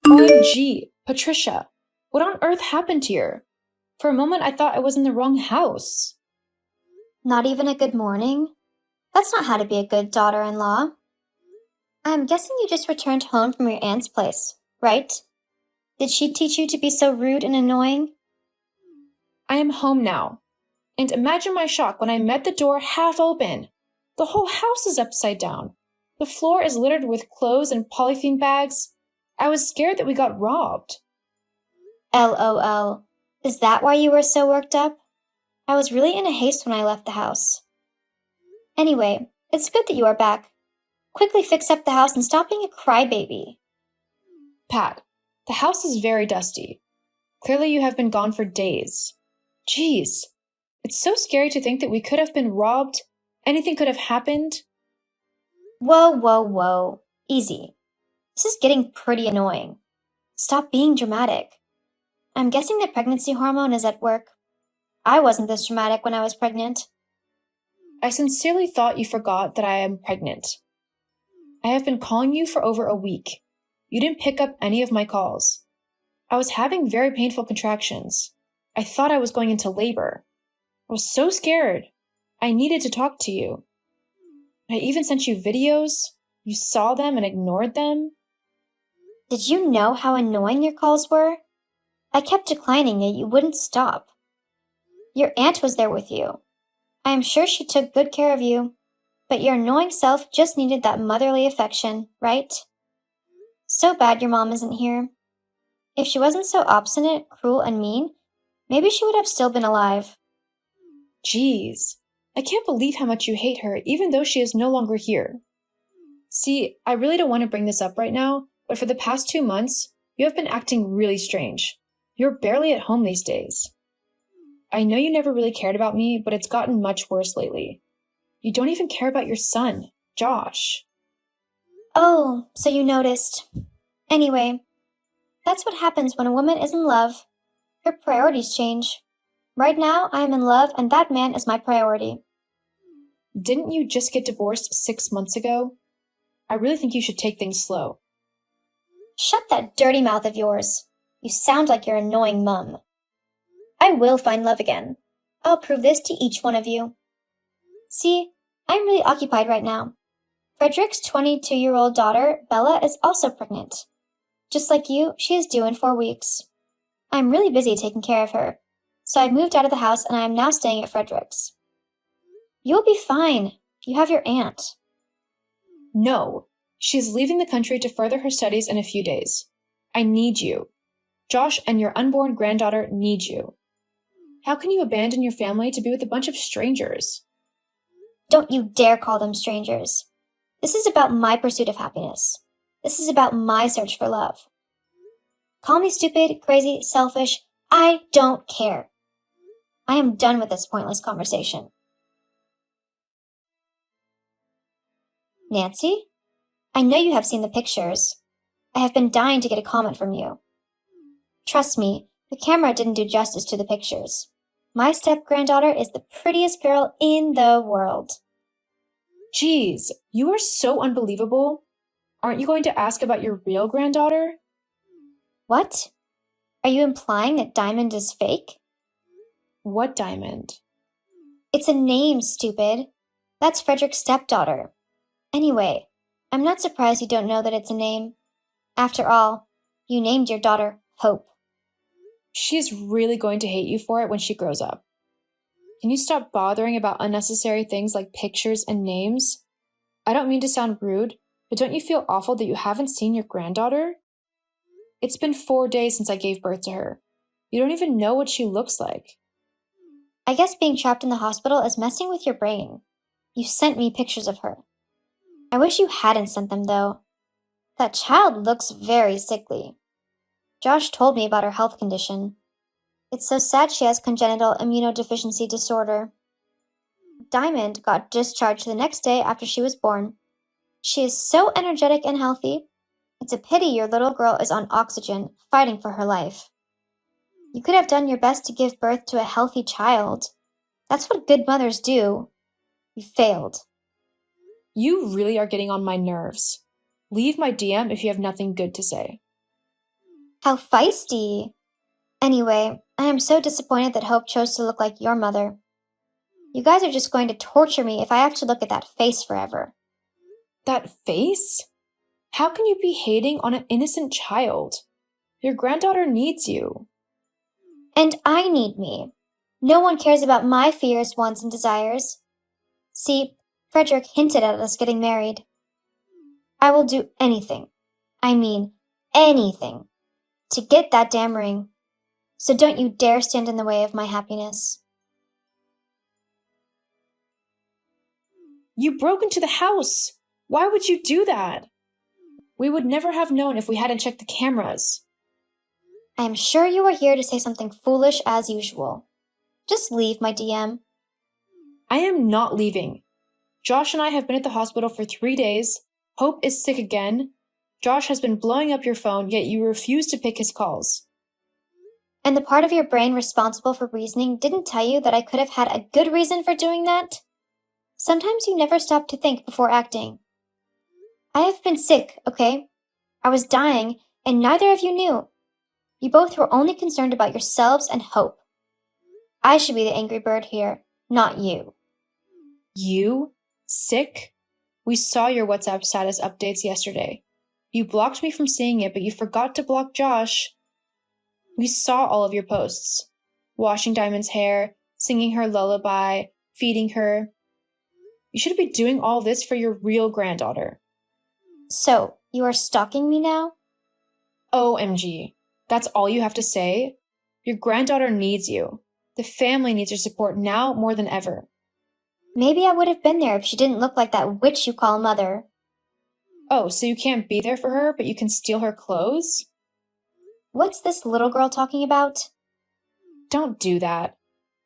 OMG, Patricia, what on earth happened here? For a moment, I thought I was in the wrong house. Not even a good morning? That's not how to be a good daughter-in-law. I'm guessing you just returned home from your aunt's place, right? Did she teach you to be so rude and annoying? I am home now. And imagine my shock when I met the door half open. The whole house is upside down. The floor is littered with clothes and polythene bags. I was scared that we got robbed. LOL. Is that why you were so worked up? I was really in a haste when I left the house. Anyway, it's good that you are back. Quickly fix up the house and stop being a crybaby. Pat, the house is very dusty. Clearly you have been gone for days. Jeez, it's so scary to think that we could have been robbed. Anything could have happened. Whoa. Easy. This is getting pretty annoying. Stop being dramatic. I'm guessing the pregnancy hormone is at work. I wasn't this dramatic when I was pregnant. I sincerely thought you forgot that I am pregnant. I have been calling you for over a week. You didn't pick up any of my calls. I was having very painful contractions. I thought I was going into labor. I was so scared. I needed to talk to you. I even sent you videos. You saw them and ignored them. Did you know how annoying your calls were? I kept declining yet you wouldn't stop. Your aunt was there with you. I am sure she took good care of you, but your annoying self just needed that motherly affection, right? So bad your mom isn't here. If she wasn't so obstinate, cruel, and mean, maybe she would have still been alive. Jeez, I can't believe how much you hate her even though she is no longer here. See, I really don't want to bring this up right now, but for the past 2 months, you have been acting really strange. You're barely at home these days. I know you never really cared about me, but it's gotten much worse lately. You don't even care about your son, Josh. Oh, so you noticed. Anyway, that's what happens when a woman is in love. Her priorities change. Right now, I am in love and that man is my priority. Didn't you just get divorced 6 months ago? I really think you should take things slow. Shut that dirty mouth of yours. You sound like your annoying mum. I will find love again. I'll prove this to each one of you. See, I'm really occupied right now. Frederick's 22-year-old daughter, Bella, is also pregnant. Just like you, she is due in 4 weeks. I'm really busy taking care of her, so I moved out of the house and I am now staying at Frederick's. You'll be fine. You have your aunt. No, she is leaving the country to further her studies in a few days. I need you. Josh and your unborn granddaughter need you. How can you abandon your family to be with a bunch of strangers? Don't you dare call them strangers. This is about my pursuit of happiness. This is about my search for love. Call me stupid, crazy, selfish. I don't care. I am done with this pointless conversation. Nancy? I know you have seen the pictures. I have been dying to get a comment from you. Trust me, the camera didn't do justice to the pictures. My step-granddaughter is the prettiest girl in the world. Geez, you are so unbelievable. Aren't you going to ask about your real granddaughter? What? Are you implying that Diamond is fake? What Diamond? It's a name, stupid. That's Frederick's stepdaughter. Anyway, I'm not surprised you don't know that it's a name. After all, you named your daughter Hope. She's really going to hate you for it when she grows up. Can you stop bothering about unnecessary things like pictures and names? I don't mean to sound rude, but don't you feel awful that you haven't seen your granddaughter? It's been 4 days since I gave birth to her. You don't even know what she looks like. I guess being trapped in the hospital is messing with your brain. You sent me pictures of her. I wish you hadn't sent them, though. That child looks very sickly. Josh told me about her health condition. It's so sad she has congenital immunodeficiency disorder. Diamond got discharged the next day after she was born. She is so energetic and healthy. It's a pity your little girl is on oxygen, fighting for her life. You could have done your best to give birth to a healthy child. That's what good mothers do. You failed. You really are getting on my nerves. Leave my DM if you have nothing good to say. How feisty. Anyway, I am so disappointed that Hope chose to look like your mother. You guys are just going to torture me if I have to look at that face forever. That face? How can you be hating on an innocent child? Your granddaughter needs you. And I need me. No one cares about my fears, wants, and desires. See, Frederick hinted at us getting married. I will do anything, I mean anything, to get that damn ring. So don't you dare stand in the way of my happiness. You broke into the house. Why would you do that? We would never have known if we hadn't checked the cameras. I am sure you are here to say something foolish as usual. Just leave, my DM. I am not leaving. Josh and I have been at the hospital for 3 days. Hope is sick again. Josh has been blowing up your phone, yet you refuse to pick his calls. And the part of your brain responsible for reasoning didn't tell you that I could have had a good reason for doing that? Sometimes you never stop to think before acting. I have been sick, okay? I was dying, and neither of you knew. You both were only concerned about yourselves and Hope. I should be the angry bird here, not you. You? Sick? We saw your WhatsApp status updates yesterday. You blocked me from seeing it, but you forgot to block Josh. We saw all of your posts. Washing Diamond's hair, singing her lullaby, feeding her. You should be doing all this for your real granddaughter. So, you are stalking me now? OMG. That's all you have to say? Your granddaughter needs you. The family needs your support now more than ever. Maybe I would have been there if she didn't look like that witch you call mother. Oh, so you can't be there for her, but you can steal her clothes? What's this little girl talking about? Don't do that.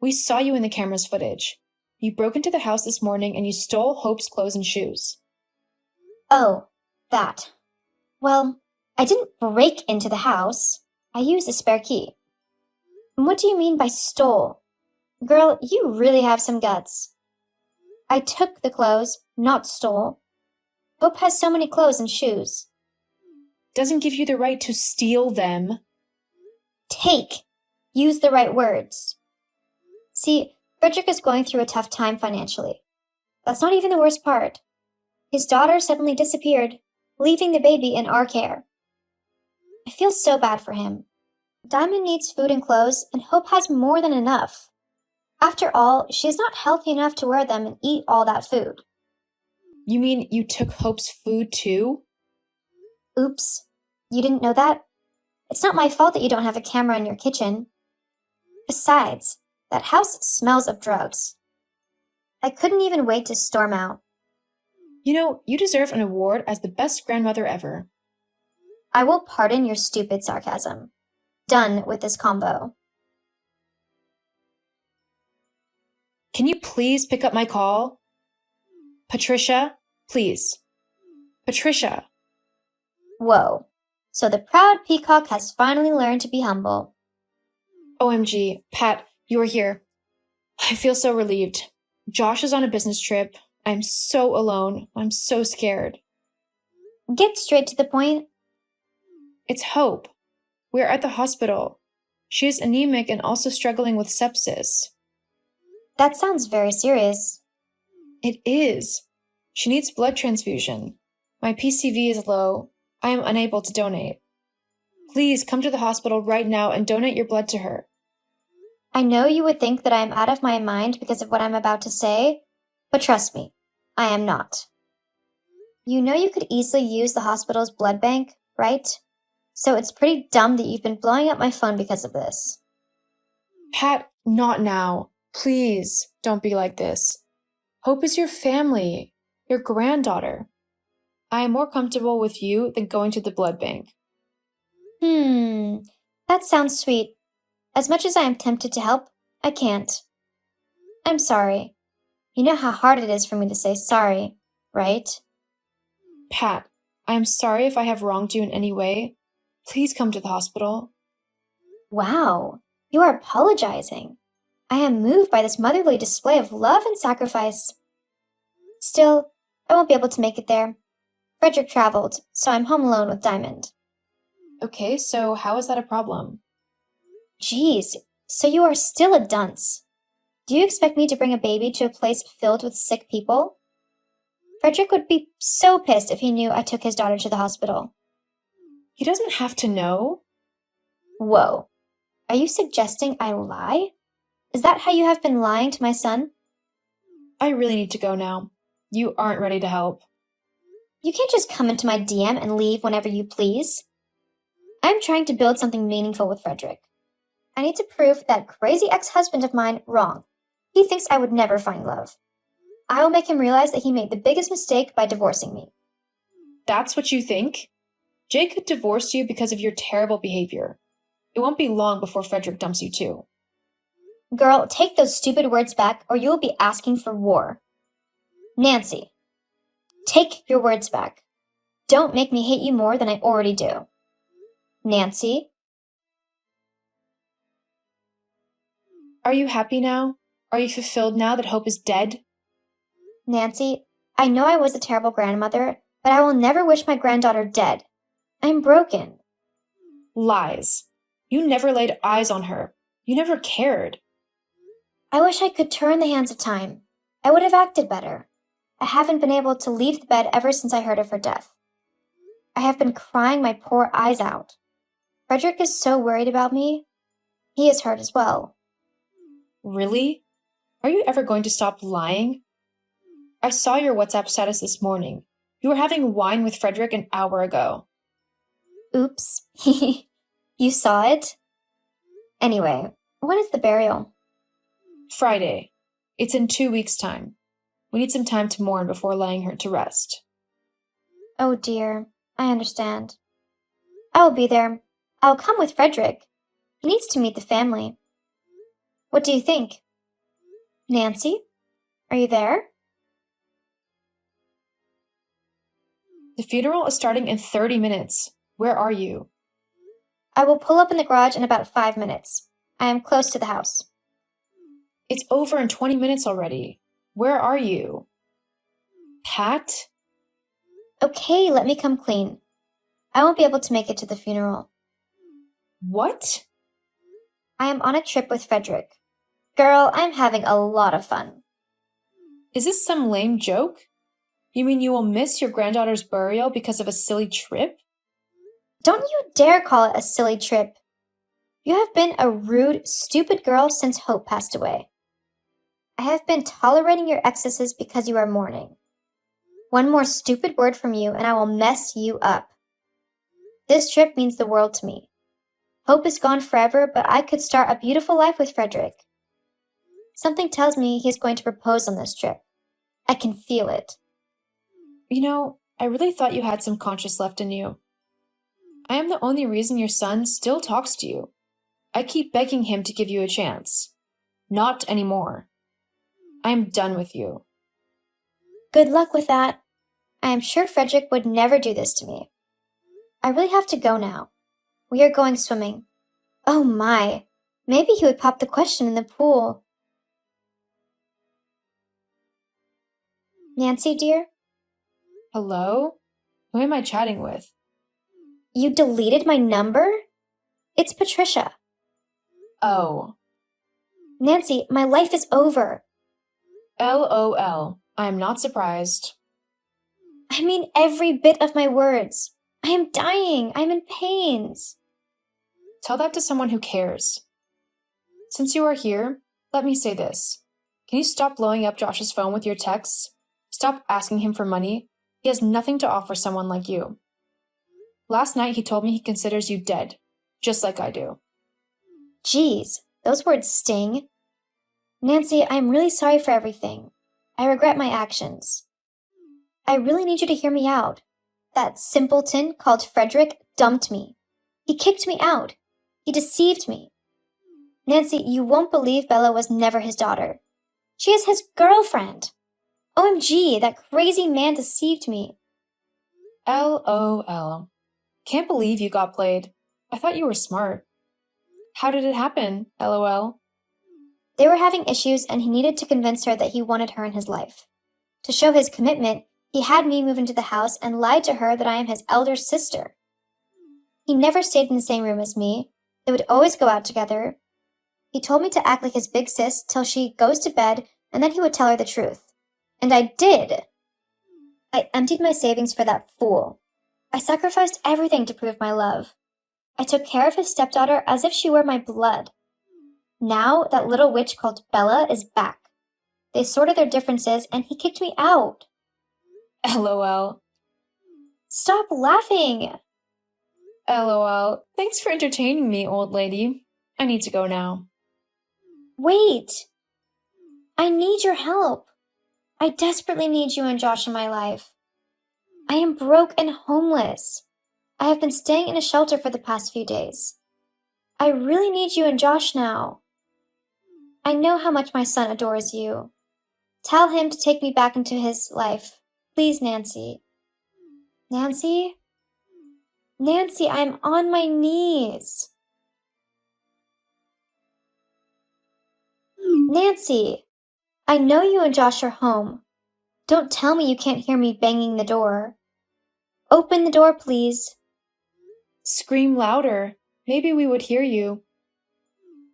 We saw you in the camera's footage. You broke into the house this morning and you stole Hope's clothes and shoes. Oh, that. Well, I didn't break into the house. I used a spare key. What do you mean by stole? Girl, you really have some guts. I took the clothes, not stole. Hope has so many clothes and shoes. Doesn't give you the right to steal them. Take. Use the right words. See, Frederick is going through a tough time financially. That's not even the worst part. His daughter suddenly disappeared, leaving the baby in our care. I feel so bad for him. Diamond needs food and clothes, and Hope has more than enough. After all, she is not healthy enough to wear them and eat all that food. You mean you took Hope's food too? Oops. You didn't know that? It's not my fault that you don't have a camera in your kitchen. Besides, that house smells of drugs. I couldn't even wait to storm out. You know, you deserve an award as the best grandmother ever. I will pardon your stupid sarcasm. Done with this combo. Can you please pick up my call? Patricia, please. Patricia. Whoa. So the proud peacock has finally learned to be humble. OMG, Pat, you are here. I feel so relieved. Josh is on a business trip. I'm so alone. I'm so scared. Get straight to the point. It's Hope. We're at the hospital. She is anemic and also struggling with sepsis. That sounds very serious. It is. She needs blood transfusion. My PCV is low. I am unable to donate. Please come to the hospital right now and donate your blood to her. I know you would think that I am out of my mind because of what I'm about to say, but trust me, I am not. You know you could easily use the hospital's blood bank, right? So it's pretty dumb that you've been blowing up my phone because of this. Pat, not now. Please, don't be like this. Hope is your family, your granddaughter. I am more comfortable with you than going to the blood bank. That sounds sweet. As much as I am tempted to help, I can't. I'm sorry. You know how hard it is for me to say sorry, right? Pat, I am sorry if I have wronged you in any way. Please come to the hospital. Wow, you are apologizing. I am moved by this motherly display of love and sacrifice. Still, I won't be able to make it there. Frederick traveled, so I'm home alone with Diamond. Okay, so how is that a problem? Geez, so you are still a dunce. Do you expect me to bring a baby to a place filled with sick people? Frederick would be so pissed if he knew I took his daughter to the hospital. He doesn't have to know. Whoa. Are you suggesting I lie? Is that how you have been lying to my son? I really need to go now. You aren't ready to help. You can't just come into my DM and leave whenever you please. I'm trying to build something meaningful with Frederick. I need to prove that crazy ex-husband of mine wrong. He thinks I would never find love. I will make him realize that he made the biggest mistake by divorcing me. That's what you think? Jake could divorce you because of your terrible behavior. It won't be long before Frederick dumps you too. Girl, take those stupid words back or you will be asking for war. Nancy, take your words back. Don't make me hate you more than I already do. Nancy? Are you happy now? Are you fulfilled now that Hope is dead? Nancy, I know I was a terrible grandmother, but I will never wish my granddaughter dead. I'm broken. Lies. You never laid eyes on her. You never cared. I wish I could turn the hands of time. I would have acted better. I haven't been able to leave the bed ever since I heard of her death. I have been crying my poor eyes out. Frederick is so worried about me. He is hurt as well. Really? Are you ever going to stop lying? I saw your WhatsApp status this morning. You were having wine with Frederick an hour ago. Oops. You saw it? Anyway, when is the burial? Friday. It's in 2 weeks' time. We need some time to mourn before laying her to rest. Oh dear, I understand. I will be there. I'll come with Frederick. He needs to meet the family. What do you think? Nancy, are you there? The funeral is starting in 30 minutes. Where are you? I will pull up in the garage in about 5 minutes. I am close to the house. It's over in 20 minutes already. Where are you? Pat? Okay, let me come clean. I won't be able to make it to the funeral. What? I am on a trip with Frederick. Girl, I'm having a lot of fun. Is this some lame joke? You mean you will miss your granddaughter's burial because of a silly trip? Don't you dare call it a silly trip. You have been a rude, stupid girl since Hope passed away. I have been tolerating your excesses because you are mourning. One more stupid word from you and I will mess you up. This trip means the world to me. Hope is gone forever, but I could start a beautiful life with Frederick. Something tells me he is going to propose on this trip. I can feel it. You know, I really thought you had some conscience left in you. I am the only reason your son still talks to you. I keep begging him to give you a chance. Not anymore. I am done with you. Good luck with that. I am sure Frederick would never do this to me. I really have to go now. We are going swimming. Oh my, maybe he would pop the question in the pool. Nancy, dear? Hello? Who am I chatting with? You deleted my number? It's Patricia. Oh. Nancy, my life is over. LOL. I am not surprised. I mean every bit of my words. I am dying. I'm in pains. Tell that to someone who cares. Since you are here, let me say this. Can you stop blowing up Josh's phone with your texts? Stop asking him for money. He has nothing to offer someone like you. Last night he told me he considers you dead, just like I do. Geez, those words sting. Nancy, I'm really sorry for everything. I regret my actions. I really need you to hear me out. That simpleton called Frederick dumped me. He kicked me out. He deceived me. Nancy, you won't believe Bella was never his daughter. She is his girlfriend. OMG, that crazy man deceived me. LOL. Can't believe you got played. I thought you were smart. How did it happen? LOL. They were having issues and he needed to convince her that he wanted her in his life. To show his commitment, he had me move into the house and lied to her that I am his elder sister. He He never stayed in the same room as me. They would always go out together. He told me to act like his big sis till she goes to bed, and then he would tell her the truth. And I did. I emptied my savings for that fool. I sacrificed everything to prove my love. I took care of his stepdaughter as if she were my blood. Now that little witch called Bella is back. They sorted their differences, and he kicked me out. LOL. Stop laughing! LOL. Thanks for entertaining me, old lady. I need to go now. Wait! I need your help. I desperately need you and Josh in my life. I am broke and homeless. I have been staying in a shelter for the past few days. I really need you and Josh now. I know how much my son adores you. Tell him to take me back into his life. Please, Nancy. Nancy? Nancy, I'm on my knees. Nancy, I know you and Josh are home. Don't tell me you can't hear me banging the door. Open the door, please. Scream louder. Maybe we would hear you.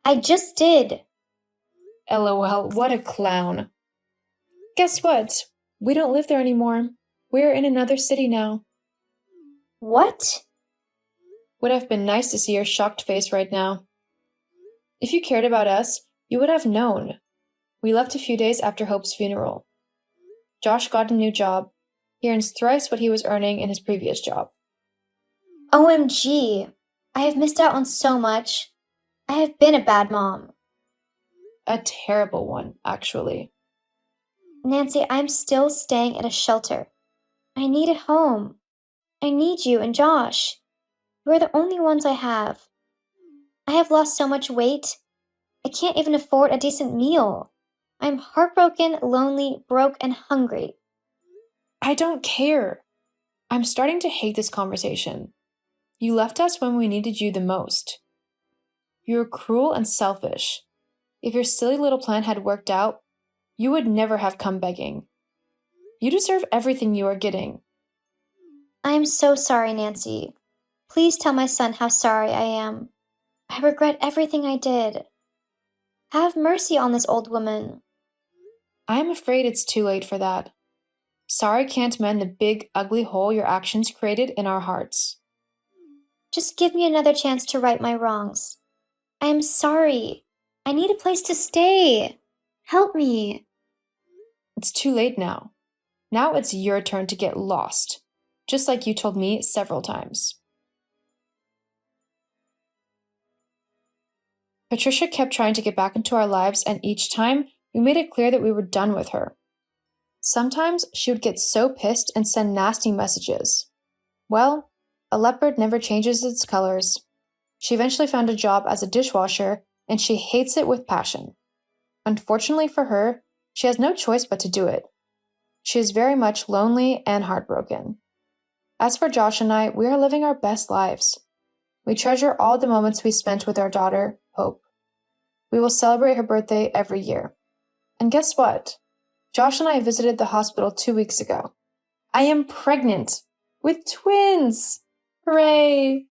I just did. LOL, what a clown. Guess what? We don't live there anymore. We're in another city now. What? Would have been nice to see your shocked face right now. If you cared about us, you would have known. We left a few days after Hope's funeral. Josh got a new job. He earns thrice what he was earning in his previous job. OMG. I have missed out on so much. I have been a bad mom. A terrible one, actually. Nancy, I'm still staying at a shelter. I need a home. I need you and Josh. You are the only ones I have. I have lost so much weight. I can't even afford a decent meal. I'm heartbroken, lonely, broke, and hungry. I don't care. I'm starting to hate this conversation. You left us when we needed you the most. You were cruel and selfish. If your silly little plan had worked out, you would never have come begging. You deserve everything you are getting. I am so sorry, Nancy. Please tell my son how sorry I am. I regret everything I did. Have mercy on this old woman. I am afraid it's too late for that. Sorry can't mend the big, ugly hole your actions created in our hearts. Just give me another chance to right my wrongs. I am sorry. I need a place to stay. Help me. It's too late now. Now it's your turn to get lost, just like you told me several times. Patricia kept trying to get back into our lives, and each time we made it clear that we were done with her. Sometimes she would get so pissed and send nasty messages. Well, a leopard never changes its colors. She eventually found a job as a dishwasher, and she hates it with passion. Unfortunately for her, she has no choice but to do it. She is very much lonely and heartbroken. As for Josh and I, we are living our best lives. We treasure all the moments we spent with our daughter, Hope. We will celebrate her birthday every year. And guess what? Josh and I visited the hospital 2 weeks ago. I am pregnant with twins! Hooray!